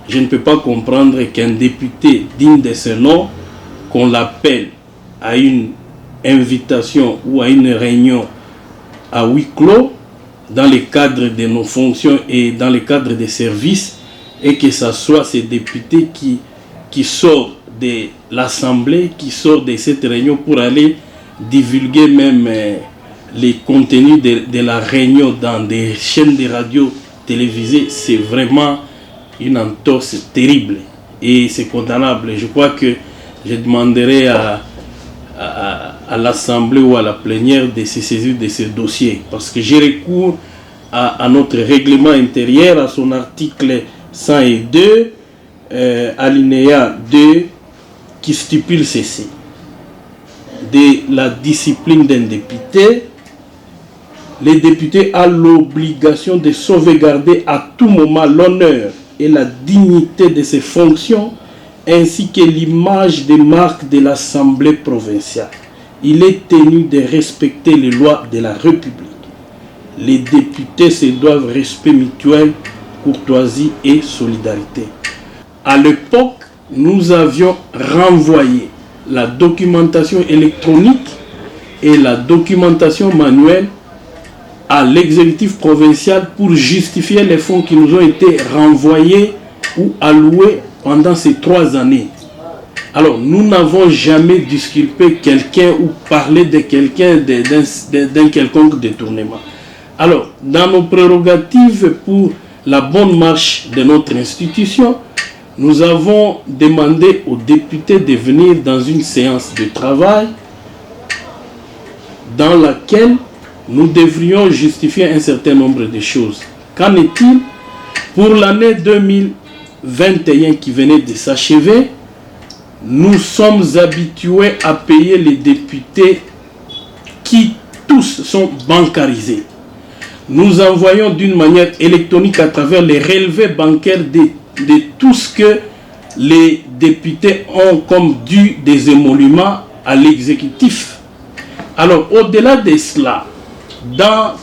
je ne peux pas comprendre qu'un député digne de ce nom, qu'on l'appelle à une invitation ou à une réunion à huis clos, dans le cadre de nos fonctions et dans le cadre des services, et que ce soit ces députés qui sortent de l'Assemblée, qui sortent de cette réunion pour aller divulguer même les contenus de la réunion dans des chaînes de radio télévisées. C'est vraiment une entorse terrible et c'est condamnable. Je crois que je demanderai à l'Assemblée ou à la plénière de se saisir de ce dossier, parce que j'ai recours à notre règlement intérieur, à son article 102, alinéa 2, qui stipule ceci: de la discipline d'un député, les députés ont l'obligation de sauvegarder à tout moment l'honneur et la dignité de ses fonctions, ainsi que l'image des marques de l'Assemblée provinciale. Il est tenu de respecter les lois de la République. Les députés se doivent respect mutuel, courtoisie et solidarité. À l'époque, nous avions renvoyé la documentation électronique et la documentation manuelle à l'exécutif provincial pour justifier les fonds qui nous ont été renvoyés ou alloués pendant ces 3 années. Alors, nous n'avons jamais disculpé quelqu'un ou parlé de quelqu'un d'un quelconque détournement. Alors, dans nos prérogatives pour la bonne marche de notre institution, nous avons demandé aux députés de venir dans une séance de travail dans laquelle nous devrions justifier un certain nombre de choses. Qu'en est-il pour l'année 2021 qui venait de s'achever? Nous sommes habitués à payer les députés qui tous sont bancarisés. Nous envoyons d'une manière électronique à travers les relevés bancaires de tout ce que les députés ont comme dû des émoluments à l'exécutif. Alors, au-delà de cela,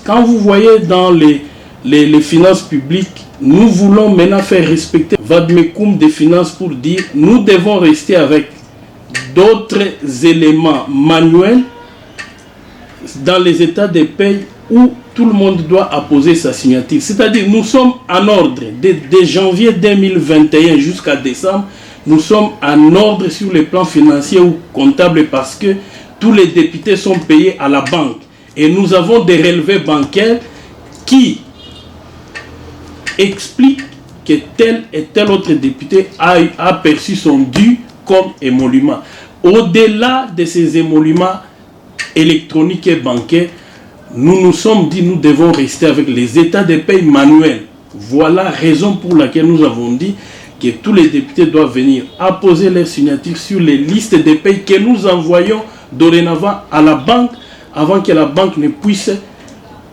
quand vous voyez dans les finances publiques, nous voulons maintenant faire respecter Vadmekum des finances pour dire nous devons rester avec d'autres éléments manuels dans les états de paye où tout le monde doit apposer sa signature. C'est-à-dire, nous sommes en ordre. De janvier 2021 jusqu'à décembre, nous sommes en ordre sur le plan financier ou comptable parce que tous les députés sont payés à la banque. Et nous avons des relevés bancaires qui expliquent que tel et tel autre député a perçu son dû comme émolument. Au-delà de ces émoluments électroniques et bancaires, nous nous sommes dit nous devons rester avec les états de paye manuels. Voilà la raison pour laquelle nous avons dit que tous les députés doivent venir apposer leur signature sur les listes de paye que nous envoyons dorénavant à la banque avant que la banque ne puisse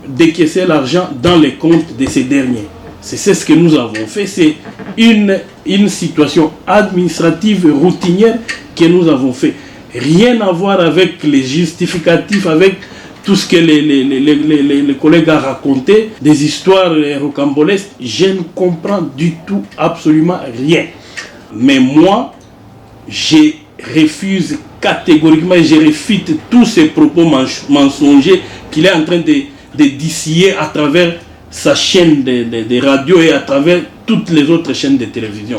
décaisser l'argent dans les comptes de ces derniers. C'est ce que nous avons fait. C'est une situation administrative routinière que nous avons fait. Rien à voir avec les justificatifs, avec tout ce que les collègues ont raconté, des histoires rocambolesques. Je ne comprends du tout, absolument rien. Mais moi, je refuse catégoriquement et je réfute tous ces propos mensongers qu'il est en train de distiller à travers sa chaîne de radio et à travers toutes les autres chaînes de télévision.